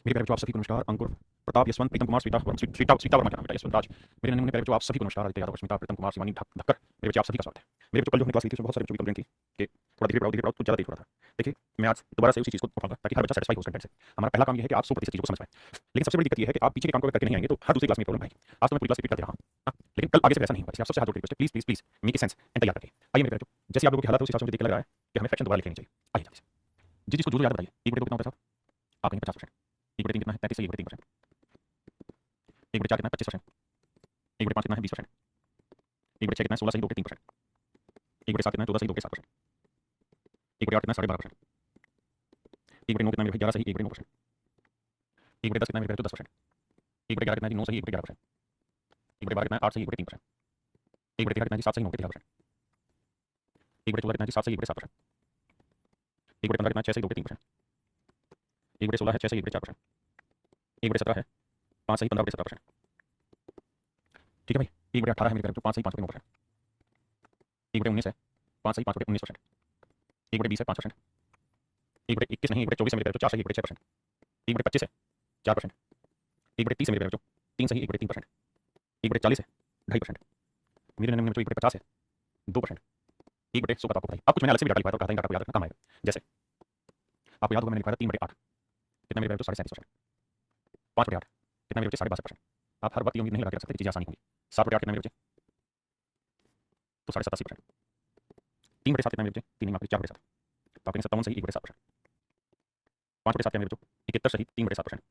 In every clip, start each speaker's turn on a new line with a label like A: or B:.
A: मेरे प्यारे बच्चों, आप सभी को नमस्कार। अंकुर, प्रताप, यशवंत, प्रीतम कुमार, स्वीता वर्मा, स्वीता वर्मा, क्या नाम है बेटा, यशवंत राज। मेरे नन्हे प्यारे बच्चों, आप सभी को नमस्कार। आदित्य यादव, स्मिता, प्रीतम कुमार, शिवानी धक्कर, मेरे बच्चे आप सभी का स्वागत है। मेरे बच्चों, कल जो हमने क्लास ली थी उसमें बहुत सारे बच्चों की कंप्लेंट थी कि थोड़ा धीरे पढ़ाओ, कुछ ज़्यादा तेज हो रहा था। देखिए, मैं आज दोबारा से उसी चीज़ को उठाऊंगा ताकि हर बच्चा सेटिस्फाई हो उस कंटेंट से। हमारा पहला काम यह है कि आप 100% चीज़ों को समझ पाएं। लेकिन सबसे बड़ी दिक्कत यह है कि आप पीछे के काम को अगर करके नहीं आएंगे तो हर दूसरी क्लास में प्रॉब्लम आएगी। आज तो मैं पूरी क्लास रिपीट करते रहा हूँ, लेकिन कल आगे से ऐसा नहीं होगा। इसलिए आप सबसे हाथ जोड़ के रिक्वेस्ट है, please please please make sense and तैयार करके आइए। मेरे बच्चों, जैसे आप लोगों के हालात है उस हिसाब से मुझे देख के लग रहा है कि हमें फ्रैक्शन दोबारा लिखनी चाहिए। आइए जल्दी से, जिस चीज़ को जो याद बताइए। 1/2 कितना होता है साहब? आप कहेंगे 50%। 1/3 कितना है? 33 से 1/3%। 1/4 कितना है? 25%। 1/5 कितना है? 20%। 1/6 कितना है? 16 से 2/3%। 1/7 कितना है? 14 से 2/7%। 1/8 कितना है? 12.5%। 1/9 कितना है मेरे भाई? 11 से 1/9%। 1/10 कितना है मेरे भाई? 10%। 1/11 कितना है? 9 से 1/11%। 1/12 कितना है? 8 से 1/3%। 1/13 कितना है? 7 से 9/13%। 1/14 कितना है? 7 से 1/7%। 1/15 कितना है? 6 से 2/3%। 1/16 है? 6 से 1/4%। 1/17 है? 5 से 15/17%। ठीक है भाई। 1/18 है मेरे भाई? 5 से 5/9%। 1/19 है? 5 से 5/19%। 1/20 है? 5%। 1/21 नहीं, 1/24 है मेरे भाई? 4 से 1/6%। 1/25 है? 4%। 1/30 है मेरे भाई? 3 से 1/3%। 1/40 है? 2.5%। मेरे नन्हे बच्चों 1/50 है? 2%। 1/100 का तो आपको पता ही। अब कुछ मैंने अलग से भी डाटा लिखवाया था, कहा था इन डाटा को याद रखना काम आएगा। जैसे आपको याद होगा मैंने लिखवाया था 3/8 कितना मेरे भाई? 37%। 5/8 कितना मेरे बच्चे? 62%। आप हर बात की उम्मीद नहीं लगा के रख सकते कि चीजें आसानी होंगी। 7/8 कितना मेरे बच्चे? तो 87%। 3/7 कितना मेरे बच्चे? 3 नहीं माफ कीजिए, 4/7। तो आप कहेंगे 57 सही 1/7%। 5/7 क्या मेरे बच्चों? 71 सही 3/7%।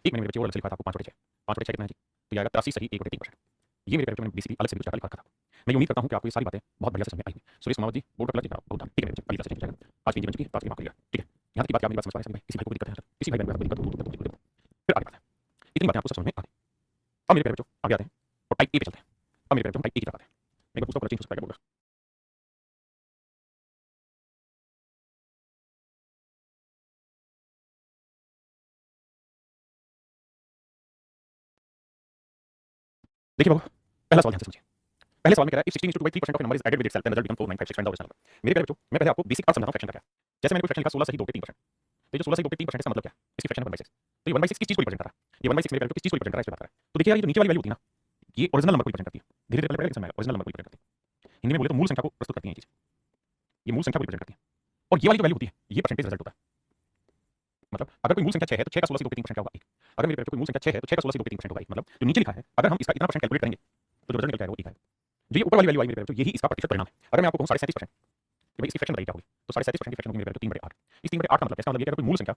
A: एक मैंने मेरे बच्चे और अलग से लिखा था आपको 5/6। 5/6 कितना है जी? तो ये आएगा 83 सही 1/3%। ये मेरे बच्चों मैंने बेसिकली अलग से भी डाटा लिखा था। मैं उम्मीद करता हूँ कि आपको ये सारी बातें बहुत बढ़िया से समझ में आई होंगी। सुरेश कुमार जी बोर्ड पर लिखा बहुत ठीक है मेरे बच्चे, अगली क्लास से चेंज हो जाएगा। आज की जीवन चुकी है, आज की माफ करिएगा। ठीक है, यहाँ तक की बात आप मेरी बात समझ पा रहे हैं सभी भाई? किसी भाई को दिक्कत है? किसी भाई बहन को दिक्कत हो? फिर आगे बात है। इतनी बातें आपको सब समझ में आ गई। अब मेरे प्यारे बच्चों आगे आते हैं और टाइप ए पे चलते हैं। अब मेरे प्यारे बच्चों टाइप ए की तरफ आते हैं। मैं पूछता हूँ चेंज हो सकता है क्या बोल रहा है? देखिए बाबू, पहला सवाल ध्यान से सुनिए। पहले सवाल में कह रहा है if 16 is 2/3% of a number is added with itself then result become 4956 find the original number। मेरे प्यारे बच्चों, मैं पहले आपको बेसिक अर्थ समझाता हूं फ्रैक्शन का क्या है। जैसे मैंने कोई फ्रैक्शन लिखा 16 सही 2/3%। तो ये जो 16 सही 2/3% इसका मतलब क्या है? इसकी फ्रैक्शन है 1/6। तो ये 1/6 किस चीज को रिप्रेजेंट कर रहा है? ये 1/6 मेरे प्यारे बच्चों किस चीज को रिप्रेजेंट कर रहा है इस पे बात कर रहा है। तो देखिए यार, ये जो नीचे वाली वैल्यू होती है ना, ये ओरिजिनल नंबर को रिप्रेजेंट करती है। धीरे धीरे पहले समझ में आएगा, ओरिजिनल नंबर को रिप्रेजेंट करती है। हिंदी में बोले तो मूल संख्या को प्रस्तुत करती है ये चीज। ये मूल संख्या को रिप्रेजेंट करती है। और ये वाली जो वैल्यू होती है ये परसेंटेज रिजल्ट होता है। मतलब अगर कोई मूल संख्या 6 है तो 6 का 16 से 2/3% क्या होगा? 1। अगर मेरे प्यारे बच्चों कोई मूल संख्या 6 है तो 6 का 16 से 2/3% होगा 1। मतलब जो नीचे लिखा है अगर हम इसका इतना परसेंट कैलकुलेट करेंगे तो जो रिजल्ट निकल के आएगा वो 1 आएगा। जो ये ऊपर वाली वैल्यू आई मेरे प्यारे बच्चों, यही इसका प्रतिशत परिणाम है। अगर मैं आपको कहूं 37% कि भाई इसकी फ्रैक्शन बताइए क्या होगी, तो 37% की फ्रैक्शन होगी मेरे प्यारे बच्चों 3/8। इस 3/8 का मतलब इसका मतलब ये है, अगर कोई मूल संख्या,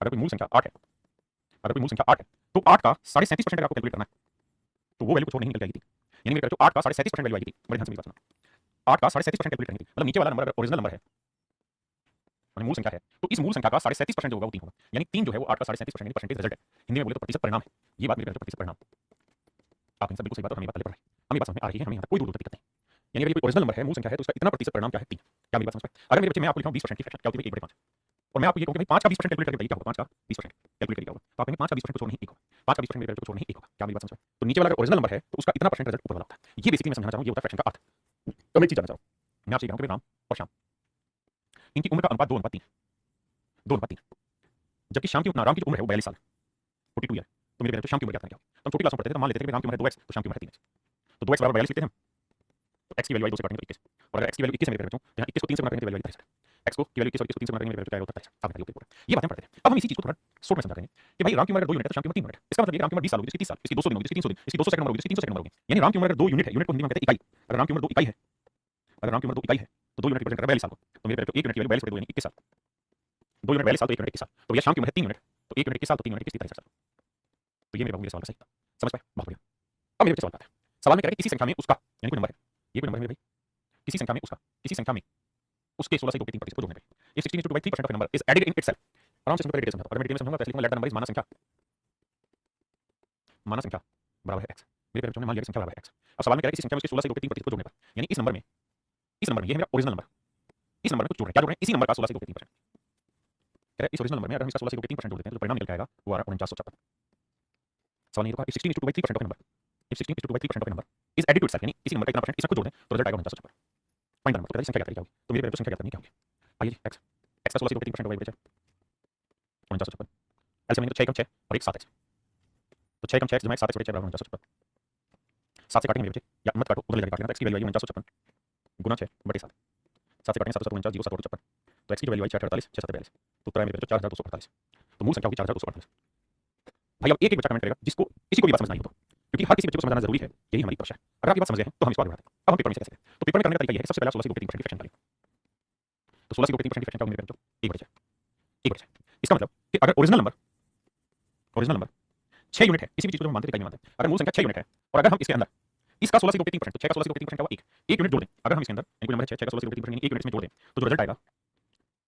A: अगर कोई मूल संख्या 8 है, अगर कोई मूल संख्या 8 है तो 8 का 37.5% अगर आपको कैलकुलेट करना है तो वो वैल्यू को छोड़ नहीं निकल के आएगी 3। यानी मेरे प्यारे बच्चों 8 का 37.5% वैल्यू आएगी 3। बड़े ध्यान से मेरी बात सुनना। 8 का 37.5% कैलकुलेट करेंगे 3। मतलब नीचे वाला नंबर अगर ओरिजिनल नंबर है, माने मूल संख्या है, तो इस मूल संख्या का 37.5% जो होगा वो 3 होगा। यानी 3 जो है वो 8 का 37% यानी परसेंटेज रिजल्ट है। हिंदी में बोले तो प्रतिशत परिणाम है। ये बात मेरे प्यारे बच्चों प्रतिशत परिणाम। आप इन सब बिल्कुल सही बात और हमें बात पहले पढ़ाई। हमें बात समझ में आ रही है, हमें यहाँ तक कोई दूर दिक्कत नहीं। यानी अगर ये कोई ओरिजिनल नंबर है, मूल संख्या है, तो उसका इतना प्रतिशत परिणाम क्या है? 3। क्या मेरी बात समझ में? अगर मेरे बच्चे मैं आपको लिखा हूं 20% की फ्रैक्शन क्या होती है? 1/5। और मैं आपको ये कहूं कि भाई 5 का 20% कैलकुलेट करके बताइए क्या होगा? 5 का 20% कैलकुलेट करिए क्या होगा? तो आप कहेंगे 5 का 20% को छोड़ना ही 1 होगा। 5 का 20% मेरे बच्चे को छोड़ना ही 1 होगा। क्या मेरी बात समझ में? तो नीचे वाला अगर ओरिजिनल नंबर है तो उसका इतना परसेंट रिजल्ट ऊपर वाला होता है। ये बेसिकली मैं समझाना चाहूं, ये होता है फ्रैक्शन का अर्थ। तो मैं एक चीज जानना चाहूं, मैं आपसे कह रहा हूं कि राम और श्याम, इनकी उम्र का अनुपात 2/3, 2/3। जबकि श्याम की राम की जो उम्र है वो 42 साल, 42 ईयर। तो मेरे बच्चे श्याम की उम्र क्या था? तो हम छोटी क्लास में पढ़ते थे तो मान लेते थे कि राम की उम्र है 2x तो श्याम की उम्र है 3x। तो 2x बराबर 42 लिखते हैं हम। तो x की वैल्यू आई 2 से काटेंगे तो 21। और अगर x की वैल्यू 21 है मेरे बच्चों, तो यहाँ 21 को 3 से गुणा करेंगे तो वैल्यू आएगी 63। x को की वैल्यू 21 और 21 को 3 से गुणा करेंगे मेरे बच्चों क्या होता है 63। सामने ओके। ये बातें पढ़ते थे। अब हम इसी चीज को थोड़ा शॉर्ट में समझा देंगे कि भाई राम की उम्र अगर 2 यूनिट है तो श्याम की उम्र 3 यूनिट है। इसका मतलब ये राम की उम्र 20 साल होगी, इसकी 30 साल, इसकी 200 दिन होगी, इसकी 300 दिन, इसकी 200 सेकंड उम्र होगी, इसकी 300 सेकंड उम्र होगी। यानी राम की उम्र अगर 2 यूनिट है, यूनिट को हिंदी में कहते हैं इकाई। अगर राम की उम्र 2 इकाई है, अगर राम की उम्र 2 इकाई है तो 2 यूनिट रिप्रेजेंट कर रहा है 42 साल को। तो मेरे बच्चों 1 यूनिट की वैल्यू 42 बटे 2 यानी 21 साल। 2 यूनिट 42 साल तो 1 यूनिट 21 साल। तो भैया श्याम की उम्र है 3 यूनिट, तो 1 यूनिट 21 साल तो 3 यूनिट 63 साल। तो ये मेरे बाबू मेरे सवाल का सही था। समझ पाए? बहुत बढ़िया। अब मेरे सवाल आता है। सवाल में कह रहा है किसी संख्या में उसका, यानी कोई नंबर है, ये कोई नंबर है मेरे भाई, किसी संख्या में उसका, किसी संख्या में उसके 16 से 2/3 को जोड़ने पे if 16 is 2/3% of a number is added in itself। आराम से इसमें पहले डिटेल समझाता हूं। अगर मैं डिटेल में समझाऊंगा तो ऐसे लिखूंगा लेट द नंबर इज माना संख्या, माना संख्या बराबर है x। मेरे प्यारे बच्चों ने मान लिया कि संख्या बराबर है x। अब सवाल में कह रहा है किसी संख्या में उसके 16 से 2/3% को जोड़ने पर, यानी इस नंबर में, इस नंबर में, ये है मेरा ओरिजिनल नंबर, इस नंबर में कुछ जोड़ रहे हैं। क्या जोड़ रहे हैं? इसी नंबर का 16 से 2/3%। कह रहा है इस ओरिजिनल नंबर में अगर हम इसका 16 से 2/3% जोड़ देते हैं तो परिणाम निकल के आएगा वो आ रहा है 4956। सवाल ये होगा if 16 is 2/3% of a number, if 16 is 2/3% of a number is added to itself, यानी इसी नंबर का इतना परसेंट इसमें कुछ जोड़ दें तो रिजल्ट आएगा 4956। Find the number. तो कहता है संख्या क्या करेगी क्या होगी? तो मेरे प्यारे बच्चों संख्या क्या करनी क्या होगी? आइए x, x का 16 से 2/3% होगा ये बच्चा 4956। 6 कम 6 और एक 7x, तो 6 कम 6 जो मैं 7x बटे 6 बराबर 4955। 7 से काटेंगे मेरे बच्चे, या मत काटो, उधर ले जाके काट लेना। तो x की वैल्यू आएगी 4956 गुना 6 बटे 7। 7 से काटेंगे 7 7 49 0 7 और 56, तो x की वैल्यू आई 648 6 7 42, तो उत्तर है मेरे बच्चों 4248। तो मूल संख्या होगी 4248। भाई अब एक एक बच्चा कमेंट करेगा जिसको किसी को भी बात समझ नहीं हो, तो क्योंकि हर किसी बच्चे को समझना जरूरी है, यही हमारी परीक्षा है। अगर आप ये बात समझ गए हैं तो हम इसको आगे बढ़ाते हैं। अब हम पेपर में से कैसे करें, तो पेपर में करने का तरीका ये है, सबसे पहले 16 से 2 के 3% की फ्रैक्शन निकालिए। तो 16 से 2 के 3% की फ्रैक्शन क्या होगी मेरे बच्चों, 1 बटे 6, 1 बटे 6। इसका मतलब कि अगर ओरिजिनल नंबर 6 यूनिट है, किसी भी चीज को जो हम मानते हैं इकाई में मानते हैं, अगर मूल संख्या 6 यूनिट है और अगर हम इसके अंदर इसका 16 से 2 के 3%, तो 6 का 16 से 2 के 3% क्या हुआ, 1 यूनिट जोड़ दें। अगर हम इसके अंदर कोई नंबर है 6 का 16 से 2 के 3% 1 यूनिट में जोड़ दें, तो जो रिजल्ट आएगा,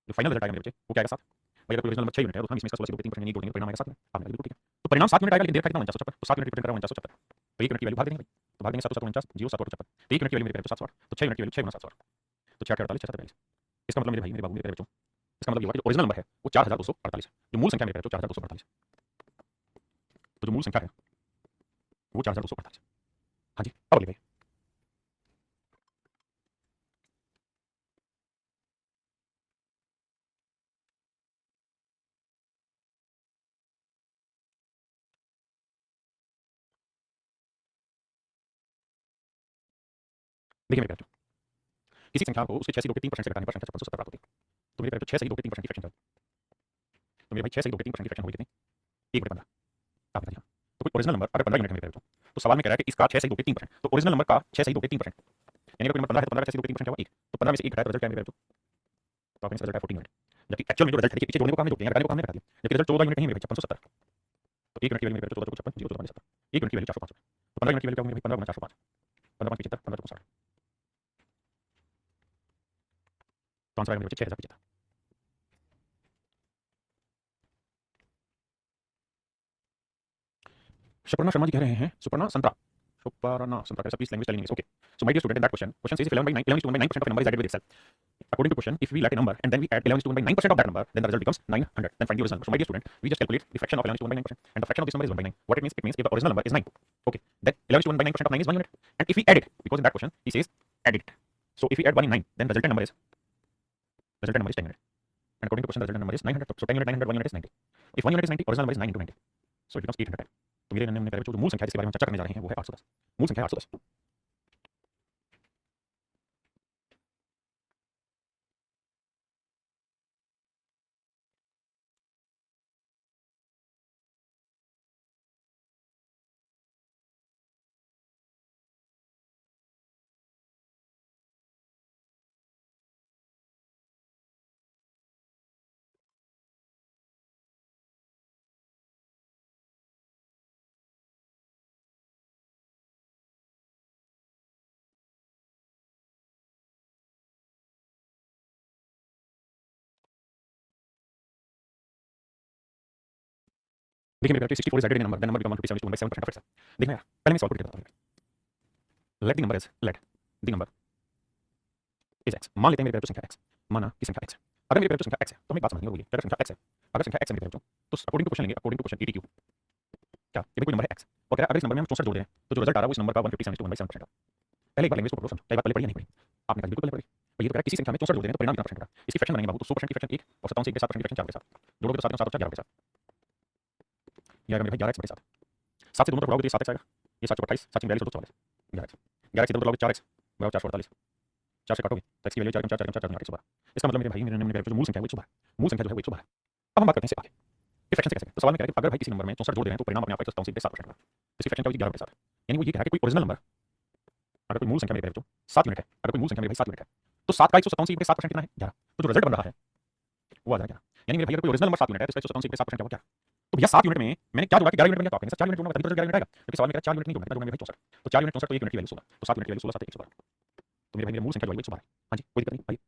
A: जो फाइनल रिजल्ट आएगा मेरे बच्चे, वो क्या आएगा 7। भाई अगर कोई ओरिजिनल नंबर 6 यूनिट है तो हम इसमें इसका 16 से 2 के 3% नहीं जोड़ देंगे, परिणाम आएगा 7 यूनिट। आपने बिल्कुल ठीक है। तो परिणाम 7 यूनिट आएगा, लेकिन देर का कितना 49 तो 7 यूनिट रिप्रेजेंट कर रहा है 49, तो 1 यूनिट की वैल्यू भाग देंगे भाई, तो भाग देंगे 7 7 49 0 7 और 56, तो 1 यूनिट की वैल्यू मेरे पेरेंट्स 700, तो 6 यूनिट की वैल्यू 6 गुना 700, तो 6 48 6 42। इसका मतलब मेरे भाई मेरे बाबू मेरे बच्चों, इसका मतलब ये हुआ कि जो ओरिजिनल नंबर है वो 4248 है, जो मूल संख्या मेरे बच्चों 4248 है। तो जो मूल संख्या है वो 4248। हाँ जी, अब अगली भाई देखिए मेरे बच्चों, किसी संख्या को उसके 6 से 2 के 3% से घटाने पर संख्या 5670 प्राप्त होती है। तो मेरे बच्चों 6 से 2 के 3% की फ्रैक्शन, तो मेरे भाई 6 से 2 के 3% की फ्रैक्शन होगी कितनी, 1 बटे 15। आप बता दिया। तो कोई ओरिजिनल नंबर अगर 15 यूनिट है मेरे बच्चों, तो सवाल में कह रहा है कि इसका 6 से 2 के 3%, तो ओरिजिनल नंबर का 6 से 2 के 3%, यानी अगर कोई नंबर 15 है तो 15 का 6 से 2 के 3% क्या हुआ 1, तो 15 में से 1 घटाया तो रिजल्ट क्या है मेरे बच्चों, तो आपने रिजल्ट है 14 यूनिट। जबकि एक्चुअल में जो रिजल्ट है, देखिए पीछे जोड़ने को हमने जोड़ दिया, घटाने को हमने घटा दिया, जबकि रिजल्ट 14 यूनिट नहीं है मेरे भाई 5670। तो 1 यूनिट की वैल्यू मेरे बच्चों 14 56 0 70, 1 यूनिट की वैल्यू 405, तो 15 यूनिट की वैल्यू क्या होगी भाई, 15 गुना 405, 15 5 75, 15 60, तो आंसर आएगा मेरे बच्चे 6075। Suparna Sharma ji कह रहे हैं, Suparna Santra, please language telling English. Okay. So my dear student, in that question says if 11 by 9, 11 is to 1 by 9% of a number is added with itself. According to question, if we let a number and then we add 11 is to 1 by 9% of that number, then the result becomes 900. Then find the original number. So my dear student, we just calculate the fraction of 11 is to 1 by 9%, and the fraction of this number is 1 by 9. What it means? It means if the original number is 9. Okay. Then 11 is to 1 by 9% of 9 is 1 unit. And if we add it, because in that question he says add it. So if we add 1 in 9, then resultant number is 10 unit. And according to question, the resultant number is 900. So 10 unit 900, 1 unit is 90. If 1 unit is 90, original number is 9 into 90. So it becomes 800. तो मेरे नन्हे प्यारे बच्चों, जो मूल संख्या जिसके बारे में हम चर्चा करने जा रहे हैं वो है 810। मूल संख्या है 810। देखिए मेरे बेटे 64 is added in a number, then number become 157 is to 1/7% of itself. देखना यार, पहले मैं सॉल्व करके बताता हूँ। let the number is let the number is x। मान लेते हैं मेरे बेटे संख्या x, माना कि संख्या x है। अगर मेरे बेटे संख्या x है तो हमें एक बात समझनी होगी, अगर संख्या x है, अगर संख्या x है मेरे बेटे तो अकॉर्डिंग टू क्वेश्चन लेंगे, अकॉर्डिंग टू क्वेश्चन ETQ क्या, ये कोई नंबर है x और कह रहा है अगर इस नंबर में हम 64 जोड़ दें तो जो रिजल्ट आ रहा है वो इस नंबर का 157 is to 1/7% है। पहले एक बार लैंग्वेज को पढ़ो समझो, कई बार पहले पढ़ी या नहीं पढ़ी, आपने कहा बिल्कुल पहले पढ़ी। तो ये तो कह रहा है किसी संख्या में 64 जोड़ दें तो परिणाम कितना परसेंट होगा, इसकी फ्रैक्शन बनाएंगे बाबू, तो 100% की फ्रैक्शन 1 और 57 से 1 के साथ फ्रैक्शन 4 के साथ जोड़ोगे तो 7 7 11 के साथ ये आएगा मेरे भाई 11x/7। 7 से दोनों तरफ उड़ाओगे तो ये 7x आएगा, ये 7 28 7 42 2 44 11x, 11x से दोनों तरफ 4x बराबर 448, 4 से काटोगे तो x की वैल्यू 4 4 4 4 112। इसका मतलब मेरे भाई मेरे जो मूल संख्या है वो 112 है, मूल संख्या जो है वो 112 है। अब हम बात करते हैं इससे आगे ये फ्रैक्शन से कैसे, तो सवाल में कह रहा है कि अगर भाई किसी नंबर में 64 जोड़ दे रहे हैं तो परिणाम अपने आप 57 से 7% होगा, तो इसकी फ्रैक्शन क्या होगी 11/7। यानी वो ये कह रहा है कि कोई ओरिजिनल नंबर अगर कोई मूल संख्या मेरे बच्चों 7 यूनिट है, अगर कोई मूल संख्या मेरे भाई 7 यूनिट है तो 7 का 157 से 7% कितना है 11, तो जो रिजल्ट बन रहा है वो आ जाएगा 11। यानी मेरे भाई अगर कोई ओरिजिनल नंबर 7 यूनिट है तो इसका 157 से 7% क्या होगा 11। तो भैया 7 यूनिट में मैंने क्या जोड़ा कि 11 यूनिट बन गया, तो आपने 4 यूनिट जोड़ना तभी तो 11 यूनिट आएगा, क्योंकि सवाल में कह रहा है 4 यूनिट नहीं जोड़ना, कितना जोड़ना है भाई 64, तो 4 यूनिट 64 तो 1 यूनिट की वैल्यू 16, तो 7 यूनिट की वैल्यू 16 7 112, तो मेरे भाई मेरे मूल संख्या जो है 112 है। हां जी कोई दिक्कत नहीं, आइए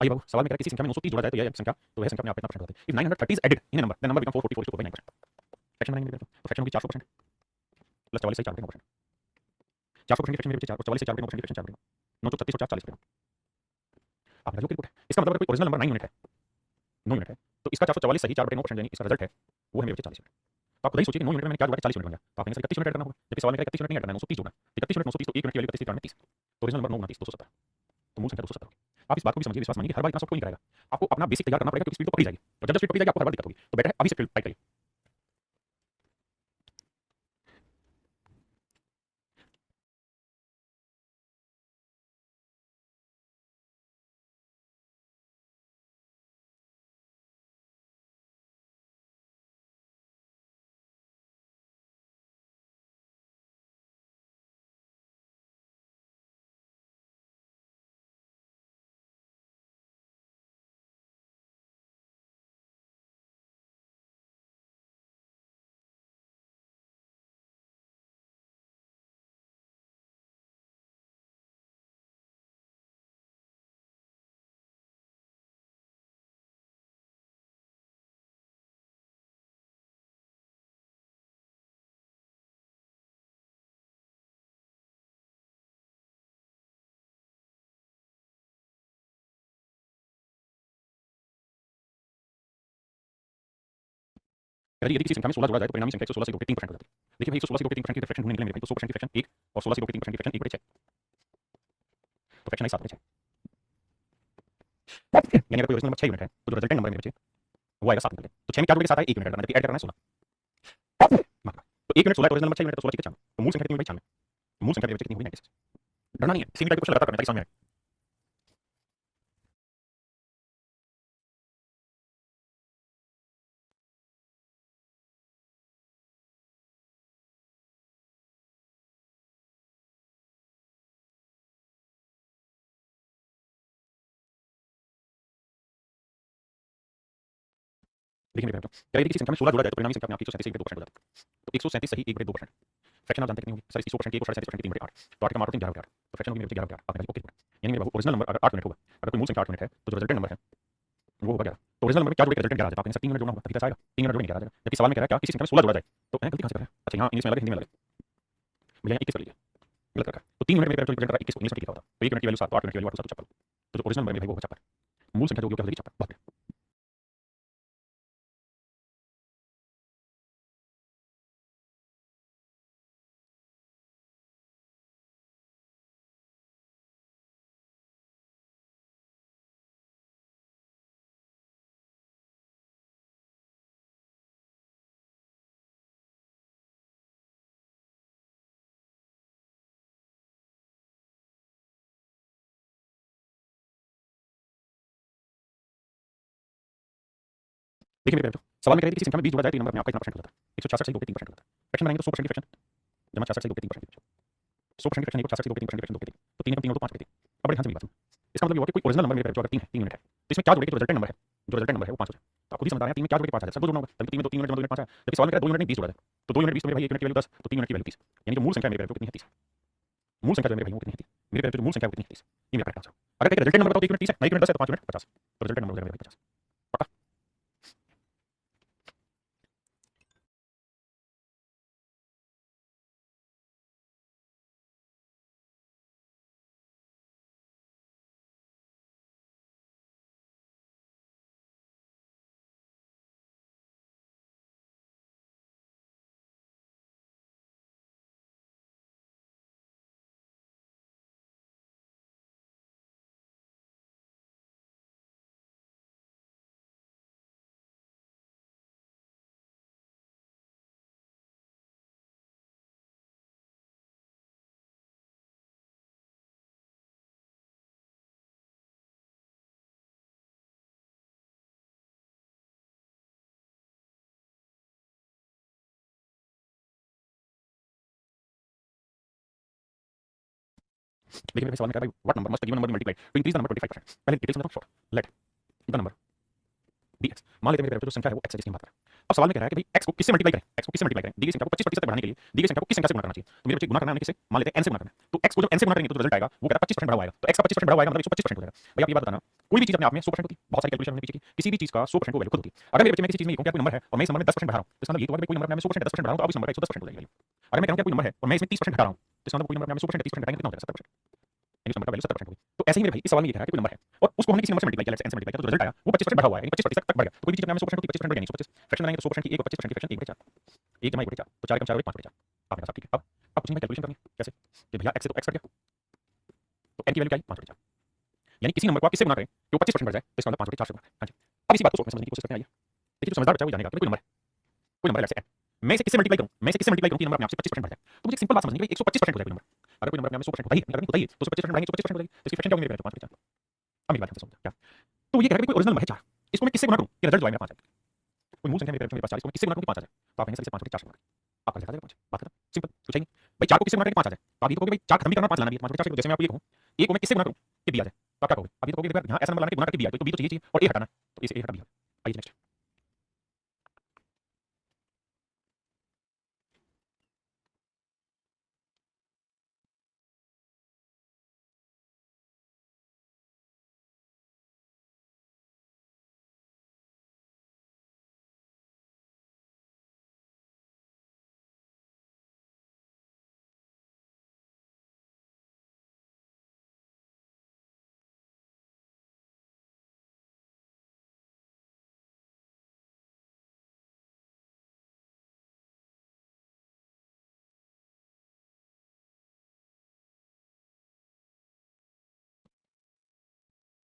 A: आइए बाबू, सवाल में कह रहा है किसी संख्या में 930 जोड़ा जाए तो यह संख्या, तो वह संख्या अपने आप कितना परसेंट होती है। If 930 is added in a number, then number become 444 is to 9%। Fraction बनाएंगे तो फ्रैक्शन होगी 400% प्लस 44 से 4 9%। 400% की फ्रैक्शन मेरे बच्चे 4 और 44 से 4 9% की फ्रैक्शन 4 बटेगा 9 चौक 36 और 4 40 बटेगा। आपका जो रिपोर्ट है इसका मतलब अगर कोई ओरिजिनल नंबर 9 यूनिट है 9 यूनिट है तो इसका 444 सही 4 बटे 9% यानी इसका रिजल्ट है वो है मेरे बच्चे 40 यूनिट। तो आप खुद ही सोचिए कि 9 यूनिट में मैंने क्या जोड़ा 40 यूनिट बन गया तो आपने सर 31 यूनिट करना होगा जबकि सवाल में 31 यूनिट नहीं करना है 930 जोड़ना है 31 यूनिट 930 तो 1 यूनिट की वैल्यू 33 30 तो ओरिजिनल नंबर 9 29 270 तो मूल संख्या 270 होगी। आप इस बात को भी समझिए विश्वास मानिए कि हर बार इतना सब कोई नहीं करेगा आपको अपना बेसिक तैयार करना पड़ेगा क्योंकि स्पीड तो पकड़ी जाएगी और जब स्पीड पकड़ी जाएगी आपको हर बार दिक्कत होगी तो बेटर है अभी से फील्ड टाइट करिए। यदि किसी संख्या में 16 जोड़ा जाए तो परिणामी संख्या 116 से 2 के 3% हो जाती है। देखिए भाई 116 से 2 के 3% की फ्रैक्शन ढूंढने के लिए मेरे भाई तो 100% की फ्रैक्शन 1 और 16 से 2 के 3% की फ्रैक्शन 1/6 तो फ्रैक्शन आई 7/6 यानी अगर कोई ओरिजिनल नंबर 6 यूनिट है तो जो रिजल्टेंट नंबर है मेरे बच्चे वो आएगा 7 यूनिट। तो 6 में क्या जोड़े के साथ आए 1 यूनिट करना है जबकि ऐड करना है 16 तो 1 यूनिट 16 है तो ओरिजिनल नंबर 6 यूनिट है तो 16 96 तो मूल संख्या कितनी हुई भाई 96 मूल संख्या मेरे बच्चे कितनी हुई 96। डरना नहीं है इसी टाइप के क्वेश्चन लगातार करना ताकि समझ में आए। देखिए मेरे बच्चों क्या यदि किसी संख्या में 16 जोड़ा जाए तो परिणामी संख्या अपने आप 137 से 2% हो जाती है। तो 137 सही 1/2% फ्रैक्शन आप जानते कितनी होगी सर इसकी 100% की 1 और 37% की 3/8 तो 8 का मार्क 11/8 तो फ्रैक्शन होगी मेरे बच्चे 11/8 आपने कहा ओके यानी मेरे बाबू ओरिजिनल नंबर अगर 8 यूनिट होगा अगर कोई मूल संख्या 8 यूनिट है तो जो रिजल्टेंट नंबर है वो होगा 11 तो ओरिजिनल नंबर में क्या जोड़े के रिजल्टेंट 11 आ जाता है आपने सर 3 यूनिट जोड़ना होगा तभी कैसे आएगा 3 यूनिट जोड़े नहीं 11 आ जाएगा जबकि सवाल में कह रहा है क्या किसी संख्या में 16 जोड़ा जाए तो गलती कहां से कर रहे हैं अच्छा यहां इंग्लिश में लगे हिंदी में लगे भैया 21 कर लीजिए गलत रखा तो 3 यूनिट में रिजल्टेंट कर 21 को 19 लिखा होता तो 1 यूनिट की वैल्यू 7 तो 8 यूनिट की वैल्यू 8 तो 7 तो जो ओरिजिनल नंबर है भाई वो होगा 56 मूल संख्या जो होगी क्या हो जाएगी 56 देखिए मेरे बच्चों सवाल में कह रहे थे किसी संख्या में 20 जोड़ा जाए तो ये नंबर अपने आप का इतना परसेंट हो जाता है 166 से 2 के 3% हो जाता है फ्रैक्शन बनाएंगे तो 100% की फ्रैक्शन जमा 66 से 2 के 3% 100% की फ्रैक्शन को 66 से 2 के 3% की फ्रैक्शन 2 के 3 तो 3 3 और 2 5 के 3 अब बड़े ध्यान से मेरी बात सुनो इसका मतलब ये हुआ कि कोई ओरिजिनल नंबर मेरे जो अगर 3 है 3 यूनिट है तो इसमें क्या जोड़ेंगे जो रिजल्टेंट नंबर है जो रिजल्टेंट नंबर है वो 5 हो जाए तो आप खुद ही समझ रहे हैं 3 में क्या जोड़ेंगे 5 आ जाए सब 2 जोड़ना होगा तभी 3 में 2 यूनिट जमा 2 यूनिट 5 है जबकि सवाल में कह रहा है 2 यूनिट नहीं 20 जोड़ा जाए तो 2 यूनिट 20 तो मेरे भाई 1 यूनिट की वैल्यू 10 तो 3 यूनिट की वैल्यू 30 यानी जो मूल संख्या मेरे कितनी है 30 मूल संख्या जो मेरे भाई वो कितनी है 30 मेरे जो मूल संख्या वो कितनी है 30 ये मेरा करेक्ट आंसर अगर कहें रिजल्टेंट नंबर बताओ तो 1 यूनिट 30 है 1 यूनिट 10 है तो 5 यूनिट 50 तो रिजल्टेंट नंबर हो जाएगा मेरे भाई 50 पक्का। देखिए मेरे सवाल में कह रहा है भाई what number must given number be multiplied to increase the number 25%। पहले डिटेल्स में बताऊं short let the number dx मान लेते हैं मेरे जो संख्या है वो x है जिसकी हम बात कर रहे हैं। अब सवाल में कह रहा है कि भाई x को किससे मल्टीप्लाई करें x को किससे मल्टीप्लाई करें दी गई संख्या को 25% तक बढ़ाने के लिए दी गई संख्या को किस संख्या से गुणा करना चाहिए तो मेरे बच्चे गुणा करना है किससे मान लेते हैं n से गुणा करना है तो x को जब n से गुणा करेंगे तो रिजल्ट आएगा वो कहता है 25% बढ़ा हुआ आएगा तो x का 25% बढ़ा हुआ आएगा मतलब 125% हो जाएगा। भाई आप ये बात बताना कोई भी चीज अपने आप में 100% होती है बहुत सारी कैलकुलेशन हमने पीछे की किसी भी चीज का 100% को वैल्यू खुद होती है। अगर मेरे बच्चे में किसी चीज में ये कहूं क्या कोई नंबर है और मैं इस नंबर में 10% बढ़ा रहा हूं तो इसका मतलब ये तो है कि कोई नंबर अपने आप में 100% 10% बढ़ा रहा हूं तो अब इस नंबर का 110% हो जाएगा। अगर मैं कहूं क्या कोई नंबर है और मैं इसमें 30% घटा रहा हूं तो इसका मतलब कोई नंबर अपने आप में 100% 30% घटाएंगे कितना हो जाएगा 70%, यानी उस नंबर का वैल्यू 70% होगी। तो ऐसे ही मेरे भाई इस सवाल में ये कह रहा है कि कोई नंबर है और उसको हमने किसी नंबर से मल्टीप्लाई किया, n से मल्टीप्लाई किया, तो रिजल्ट आया वो 25% बढ़ा हुआ है, यानी 25% तक बढ़ गया। तो कोई भी चीज अपने आप में 100% होती है, 25% बढ़ गया, 125 फ्रैक्शन बनाएंगे तो 100% की 1 और 25% की फ्रैक्शन 1/4, 1 जमा 1/4, तो 4 एकम 4 और 1 5/4 आपने कहा सब ठीक है। अब कुछ नहीं भाई कैलकुलेशन करनी है कैसे कि भैया x से तो x कट गया, तो n की वैल्यू क्या है 5/4, यानी किसी नंबर को आप किससे गुणा करें कि वो 25% बढ़ जाए तो इसका मतलब 5/4 से गुणा करें। हाँ जी, अब इसी बात को समझने की कोशिश करते हैं। आइए देखिए, जो समझदार बच्चा है वो जानेगा कि कोई नंबर है, कोई नंबर है जैसे n, मैं इसे किससे मल्टीप्लाई करूं, मैं इसे किससे मल्टीप्लाई करूं कि नंबर अपने आप से 25% बढ़ जाए। तो मुझे एक सिंपल बात समझनी है कि 125% हो जाए कोई नंबर, अगर कोई नंबर अपने आप में 100% होता ही अगर नहीं होता ही तो उसे 25% बढ़ाएंगे तो 25% हो जाएगी, तो इसकी फ्रैक्शन क्या होगी मेरे 5/4। अब मेरी बात ध्यान से समझो क्या, तो ये कह रहा है कि कोई ओरिजिनल नंबर है 4, इसको मैं किससे गुणा करूं कि रिजल्ट जो आए मेरा 5 आए, कोई मूल संख्या मेरे पास 4, इसको मैं किससे गुणा करूं कि 5 आ जाए, तो आप कहेंगे सर इसे 5 बटे 4 से गुणा करें, आपका रिजल्ट आ जाएगा 5, बात खत्म, सिंपल कुछ नहीं भाई। 4 को किससे गुणा करें कि 5 आ जाए, तो आप ये तो कहोगे भाई 4 खत्म भी करना 5 लाना भी है, 5 बटे 4 से, जैसे मैं आपको ये कहूं a को मैं किससे गुणा करूं कि b आ जाए, तो आप क्या कहोगे, अब ये तो कहोगे यार यहां ऐसा नंबर लाना कि गुणा करके b आए, तो b तो चाहिए और a हटाना, तो इसे a हटा b। आइए नेक्स्ट,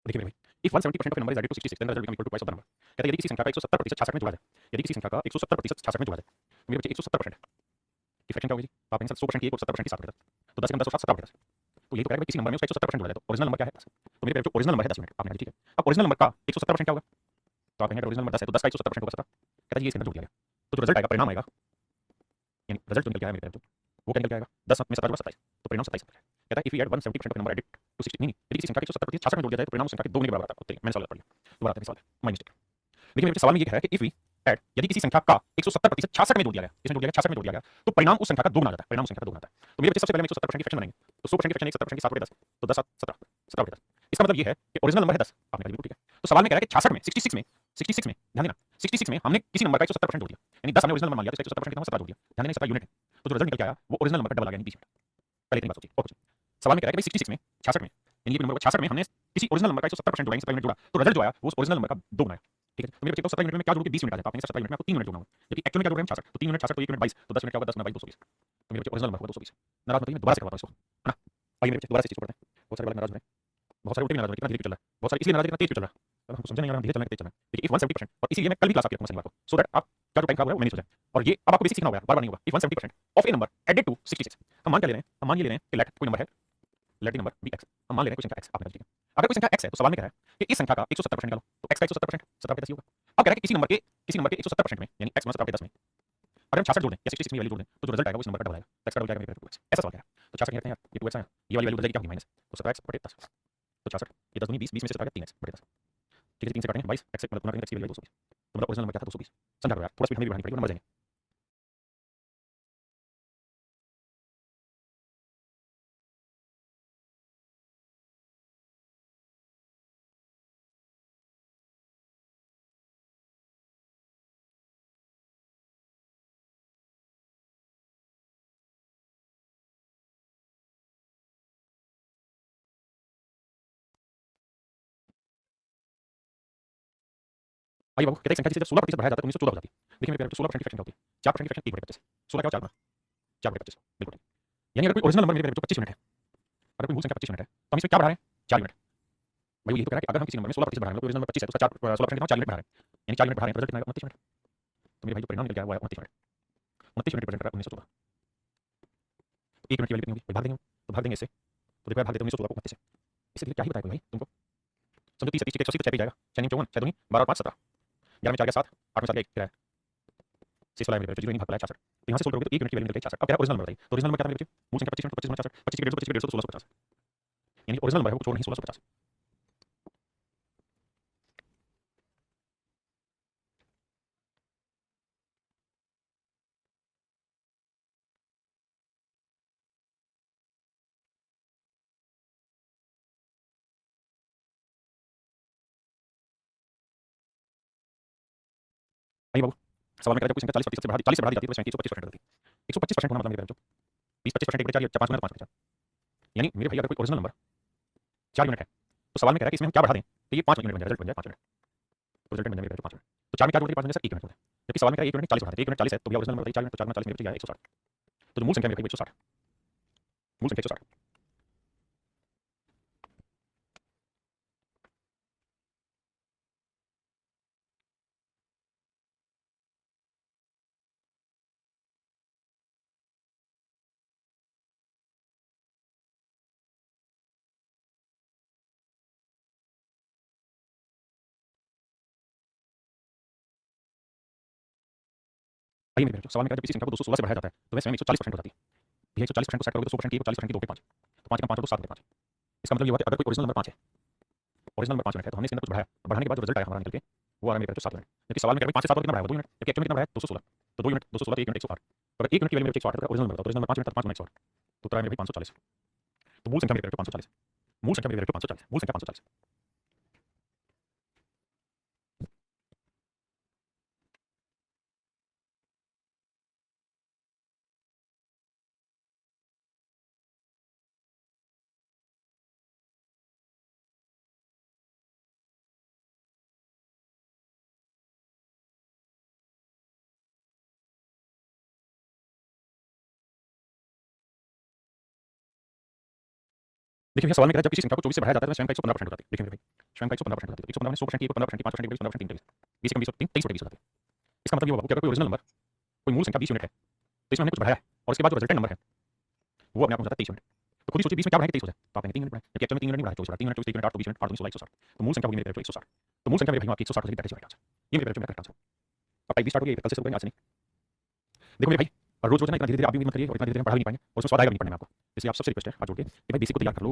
A: देखिए मेरे भाई if 170% of a number is added to 66 then the result become equal to twice of the number, कहता है यदि किसी संख्या का 170% 66 में जोड़ा जाए, यदि किसी संख्या का 170% 66 में जोड़ा जाए, तो मेरे बच्चे 170% है, की फ्रैक्शन क्या होगी जी, तो आप कहेंगे सर 100% की 1 और 70% की 7 बटे 10, तो 10 एकम 10 और 7 17 बटे 10, तो यही तो कह रहा है कि किसी नंबर में उसका 170% जोड़ा जाए तो ओरिजिनल नंबर क्या है 10, तो मेरे जो ओरिजिनल नंबर है 10 यूनिट आपने कहा ठीक है। अब ओरिजिनल नंबर का 170% क्या होगा, तो आप कहेंगे ओरिजिनल नंबर 10 है तो 10 का 170% होगा 17, कहता है ये इसके अंदर जोड़ दिया गया, तो जो रिजल्ट आएगा परिणाम आएगा, यानी रिजल्ट जो निकल के आया मेरे वो क्या निकल के आएगा 10 में 17 27, तो परिणाम 27 कहता है if we add 170% of number added to 60, नहीं यदि किसी संख्या के 170% 66 में जोड़ दिया जाए तो परिणाम उस संख्या के 2 गुने के बराबर आता है, तो मैंने सवाल पढ़ लिया दोबारा आता है सवाल माय मिस्टेक। देखिए मेरे सवाल में ये कह रहा है कि इफ वी ऐड यदि किसी संख्या का 170% 66 में जोड़ दिया गया, किसमें जोड़ दिया गया 66 में जोड़ दिया गया, तो परिणाम उस संख्या का 2 गुना आ जाता है, परिणाम उस संख्या का 2 गुना आता है। तो मेरे बच्चे सबसे पहले हम 170% की फ्रैक्शन बनाएंगे, तो 100% की फ्रैक्शन 170% की 7 बटे 10, तो 10 7 17 17 बटे 10, इसका मतलब ये है कि ओरिजिनल नंबर है 10, आपने कहा बिल्कुल ठीक है। तो सवाल में कह रहा है कि 66 में 66 में ध्यान देना 66 में हमने किसी नंबर का 170% जोड़ दिया, यानी 10 हमने ओरिजिनल नंबर मान लिया तो 170% कितना 17 जोड़ दिया, ध्यान देना 17 यूनिट है, तो जो रिजल्ट निकल के आया वो ओरिजिनल नंबर का डबल आ गया, यानी 20 यूनिट। पहले इतनी बात सोचिए और कुछ सवाल में कह रहा है कि भाई 66 में 66 में यानी ये नंबर 66 में हमने किसी ओरिजिनल नंबर का 170% जोड़ा, 17 यूनिट जोड़ा, तो रिजल्ट जो आया वो उस ओरिजिनल नंबर का 2 गुना है, ठीक है। तो मेरे बच्चे को 17 यूनिट में क्या जोड़ोगे 20 यूनिट आ जाता है, आपने 17 यूनिट में आपको 3 यूनिट जोड़ना होगा, जबकि एक्चुअल में क्या जोड़ रहे हैं 66, तो 3 यूनिट 66 तो 1 यूनिट 22, तो 10 यूनिट क्या होगा 10 गुना 22 220, तो मेरे बच्चे ओरिजिनल नंबर होगा 220। नाराज मत होइए, मैं दोबारा से करवाता हूं इसको, है ना। आइए मेरे बच्चे दोबारा से चीज को पढ़ते हैं, बहुत सारे बालक नाराज हो रहे हैं, बहुत सारे उल्टे भी नाराज हो रहे हैं, कितना धीरे चल रहा है, बहुत सारे इसलिए नाराज है कितना तेज चल रहा है, अब हमको समझ नहीं आ रहा, धीरे चलना है तेज चलना है। देखिए इफ 170%, और इसीलिए मैं कल भी क्लास आपकी रखूंगा शनिवार को, सो दैट आप का जो टाइम खराब हो रहा है वो मैनेज हो जाए, और ये अब आपको बेसिक सीखना होगा, बार बार नहीं होगा। If 170% of a number added to 66, हम मान क्या ले रहे हैं, हम मान ये ले रहे हैं कि लेट कोई नंबर है, let the number be X, हम मान ले रहे हैं कोई संख्या x, आपने ठीक है। अगर कोई संख्या x है तो सवाल में कह रहा है कि इस संख्या का 170% निकालो, तो x का 170% 17 बटे 10 होगा। अब कह रहा है कि किसी नंबर के 170% में यानी x 17 बटे 10 में अगर हम 66 जोड़ दें या 66 में वैल्यू जोड़ दें तो जो रिजल्ट आएगा वो इस नंबर का डबल आएगा, x का डबल आएगा मेरे 2x, ऐसा सवाल कह रहा है। तो 66 कहते हैं यार ये 2x आया, ये वाली वैल्यू बदल जाएगी क्या होगी माइनस, तो 17x बटे 10, तो 66 ये 10 दूनी 20, 20 में से 17 गया 3x बटे 10, ठीक है 3 से काटेंगे 22, x से मतलब गुणा करेंगे x की वैल्यू 220, तो मतलब ओरिजिनल नंबर क्या था 220। समझा करो यार, थोड़ा स्पीड हमें भी बढ़ानी पड़ेगी वरना मर जाएंगे। आइए बाबू कहते हैं संख्या जिसे जब 16% बढ़ाया जाता है तो 1914 हो जाती है। देखिए मेरे प्यारे बच्चों 16% की फ्रैक्शन क्या होती है, 4% की फ्रैक्शन 1 बटे 25, 16 क्या हो 4 गुना 4 बटे 25, बिल्कुल ठीक। यानी अगर कोई ओरिजिनल नंबर मेरे प्यारे बच्चों 25 यूनिट है, अगर कोई मूल संख्या 25 यूनिट है तो हम इसमें क्या बढ़ा रहे हैं 4 यूनिट। भाई वो यही तो कह रहा है कि अगर हम किसी नंबर में 16% बढ़ा रहे हैं तो ओरिजिनल नंबर 25 है तो उसका 4 16% कितना 4 यूनिट बढ़ा रहे हैं, यानी 4 यूनिट बढ़ा रहे हैं तो रिजल्ट कितना आएगा 29 यूनिट। तो मेरे भाई जो परिणाम निकल के आया वो आया 29 यूनिट, 29 यूनिट रिप्रेजेंट कर रहा है 1914। तो 1 यूनिट की वैल्यू कितनी होगी, भाग देंगे तो भाग देंगे इससे, तो देखो भाग देते हैं 1914 को 29 से, इससे क्या ही बताया भाई तुमको, समझो 30 30 180 तो 6 पे जाएगा, 6 9 54 6 दूनी 12 और 5 17, 11 में 4 गया 7, 8 में 7 गया 1 किराया, शेष वाला मेरे जो नहीं भाग पाया 66, तो यहाँ से सोल्व करोगे तो 1 यूनिट की वैल्यू निकल गई 66। अब क्या ओरिजिनल नंबर बताइए, तो ओरिजिनल नंबर क्या था मेरे बच्चे, मूल संख्या 25 यूनिट 25 गुना 66, 25 की 150 25 की 150 तो 1650, यानी ओरिजिनल नंबर है वो कुछ और नहीं 1650। आइए बाबू सवाल में कह रहा है कोई संख्या 40% से बढ़ा दी 40 से बढ़ा दी जाती है तो इसमें 125% हो जाती है। 125% होना मतलब मेरे बच्चों 20-25% 1 बटे 4 5 गुना तो 5 बटे 4 यानी मेरे भाई अगर कोई ओरिजिनल नंबर 4 यूनिट है तो सवाल में कह रहा है कि इसमें हम क्या बढ़ा दें तो ये 5 यूनिट बन जाए, रिजल्ट बन जाए 5 यूनिट, तो रिजल्ट बन जाए मेरे 5 यूनिट। तो 4 में क्या जोड़ देंगे 5 बन जाए 1 यूनिट जोड़ दें, जबकि सवाल में कह रहा है 1 यूनिट 40 बढ़ा दें, 1 यूनिट 40 है तो भैया ओरिजिनल नंबर 4 यूनिट, तो 4 गुना 40 मेरे बच्चे 160, तो जो मूल संख्या मेरे भाई 160, मूल संख्या 160। आइए मेरे बच्चों, सवाल में कह रहा है जब किसी संख्या को 216 से बढ़ाया जाता है तो वह स्वयं 140% हो जाती है। भैया 140% को सेट करोगे तो 100% की 40% की 2 बटे 5, तो 5 का 5 तो 7 बटे 5। इसका मतलब ये हुआ कि अगर कोई ओरिजिनल नंबर 5 है, ओरिजिनल नंबर 5 यूनिट है तो हमने इसके अंदर कुछ बढ़ाया, बढ़ाने के बाद जो रिजल्ट आया हमारा निकल के वो आ रहा है मेरे बच्चों 7 यूनिट, जबकि सवाल में कह रहा है 5 से 7 कितना बढ़ाया 2 यूनिट, जबकि एक्चुअल में कितना बढ़ाया 216, तो 2 यूनिट 216 तो 1 यूनिट 108, तो अगर 1 यूनिट की वैल्यू मेरे 108 है तो ओरिजिनल नंबर, तो ओरिजिनल नंबर 5 यूनिट था 5 गुना 108, तो उत्तर आया मेरे भाई 540। तो मूल संख्या मेरे बच्चों 540, मूल संख्या मेरे बच्चों 540, मूल संख्या 540। देखिए भैया सवाल में कह रहा है जब किसी संख्या को 24 से बढ़ाया जाता है तो स्वयं का 115% हो जाती है। देखिए मेरे भाई स्वयं का 115% हो जाती है, 115 में 100% की 15% की 5% की 15% 23 20 कम 20 23 बटे 20 हो जाती है। इसका मतलब ये हुआ कि अगर कोई ओरिजिनल नंबर कोई मूल संख्या 20 यूनिट है तो इसमें हमने कुछ बढ़ाया है और उसके बाद जो रिजल्टेंट नंबर है वो अपने आप हो जाता है 23 यूनिट। तो खुद ही सोचिए 20 में क्या बढ़ाएंगे 23 हो जाए, तो आप कहेंगे 3 यूनिट बढ़ाए, जबकि एक्चुअल में 3 यूनिट नहीं बढ़ाए, 24 3 यूनिट 24 3 यूनिट 8 तो 20 यूनिट 8 2 16 160, तो मूल संख्या होगी मेरे 160, तो मूल संख्या मेरे भाई आपकी 160 हो जाएगी, दैट इज राइट आंसर। ये मेरे मेरा करेक्ट आंसर। अब टाइप भी स्टार्ट हो गई, कल से शुरू करेंगे आज से नहीं। देखो मेरे भाई और रोज रोज ना इतना धीरे धीरे आप भी मत करिए और इतना धीरे धीरे पढ़ा भी नहीं पाएंगे और उसमें स्वाद आएगा नहीं पढ़ने में आपको, इसलिए आप सबसे रिक्वेस्ट है आज जोड़ के कि भाई बेसिक को तैयार कर लो,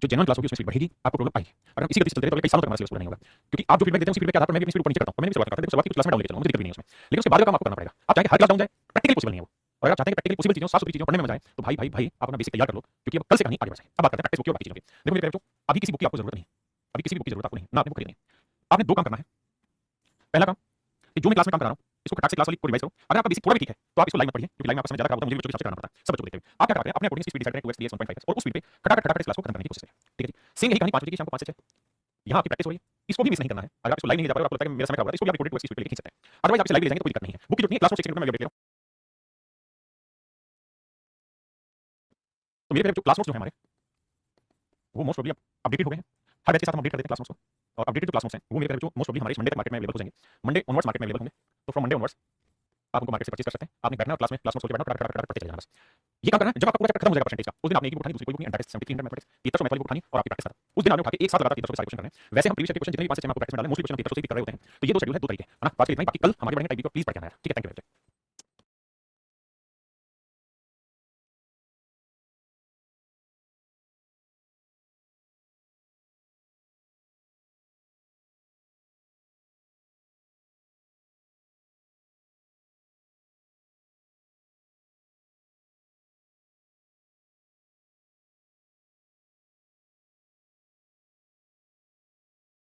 A: जो जनरल क्लास होगी उसमें स्पीड बढ़ेगी, आपको प्रॉब्लम आएगी। अगर हम इसी गति से चलते रहे तो कई सालों तक हमारा सिलेबस पूरा नहीं होगा, क्योंकि आप जो फीडबैक देते हैं उसी फीडबैक के आधार पर मैं भी अपनी स्पीड ऊपर नीचे करता हूं, मैंने भी शुरुआत करता हूं, शुरुआत की क्लास में डाउन लेके चलूंगा, मुझे दिक्कत भी नहीं है उसमें, लेकिन उसके बाद का काम आपको करना पड़ेगा। आप चाहेंगे हर क्लास डाउन जाए, प्रैक्टिकली पॉसिबल नहीं है वो, और अगर आप चाहते हैं कि प्रैक्टिकली पॉसिबल चीजों साफ सुथरी चीजों पढ़ने में मजा आए तो भाई भाई भाई आप अपना बेसिक तैयार कर लो, क्योंकि अब कल से कहानी आगे बढ़ जाए। अब बात करते हैं प्रैक्टिस बुक की और बाकी चीजों की। देखो मेरे बच्चों अभी किसी बुक की आपको जरूरत नहीं है, अभी किसी भी बुक की जरूरत आपको नहीं है, ना आपने बुक खरीदनी है। आपने दो काम करना है। पहला काम कि जो मैं क्लास में काम कर रहा हूं इसको खटाक से क्लास वाली को रिवाइज करो, अगर आपका बेसिक थोड़ा भी ठीक है तो आप इसको लाइव में पढ़िए, क्योंकि लाइव में आपका समय ज्यादा खराब होता है, मुझे भी बच्चों के हिसाब से करना पड़ता है, सब बच्चों को देखते हुए आप क्या करते हैं अपने अकॉर्डिंग स्पीड डिसाइड करें 2x 3x 1.5x और उस स्पीड पे खटाखट इस क्लास को खत्म करने की कोशिश करें। ठीक है जी, सेम यही कहानी 5 बजे की शाम को 5 से 6 यहाँ आपकी प्रैक्टिस हो रही है, इसको भी मिस नहीं करना है। अगर आप इसको लाइव नहीं जा पा रहे हो, आपको लगता है कि मेरा समय खराब हो रहा है, इसको भी आप रिकॉर्डेड 2x की स्पीड पे लेके खींच सकते हैं, अदरवाइज आप इसे लाइव ले जाएंगे तो कोई दिक्कत नहीं है। बुक की जरूरत नहीं है, क्लास नोट्स चेक करने में मैं अपडेट ले रहा हूं। तो मेरे जो क्लास नोट्स जो है हमारे वो मोस्ट प्रोबब्ली अपडेटेड हो गए हैं, हर बैच के साथ हम अपडेट कर देते हैं क्लास नोट्स को, और अपडेटेड जो क्लास नोट्स हैं वो मेरे जो मोस्ट प्रोबब्ली हमारे मंडे तक मार्केट में अवेलेबल हो जाएंगे, मंडे ऑनवर्ड्स मार्केट में अवेलेबल होंगे, तो फ्रॉम मंडे ऑनवर्ड्स आप उनको मार्केट से परचेज कर सकते हैं। आपने बैठना क्लास में क्लास नोट्स खोल के बैठना, खटाखट पढ़ते चले जाना बस। ये काम करना है जब आपका पूरा चैप्टर खत्म हो जाएगा परसेंटेज का, उस दिन आपने एक बुक उठानी, दूसरी बुक नहीं, एंटायर 7300 मैथमेटिक्स 7300 मैथ वाली बुक उठानी और आपकी प्रैक्टिस करना, उस दिन आपने उठा के एक साथ लगातार 300 सारे क्वेश्चन करने हैं। वैसे हम प्रीवियस ईयर के क्वेश्चन जितने भी 5 से 6 आपको प्रैक्टिस में डाले मोस्टली क्वेश्चन 300 से ही कर रहे होते हैं, तो ये दो शेड्यूल है, दो तरीके है ना। बात इतना ही, बाकी कल हमारे बढ़ेंगे टाइप की, प्लीज पढ़ के आना है, ठीक है, थैंक यू।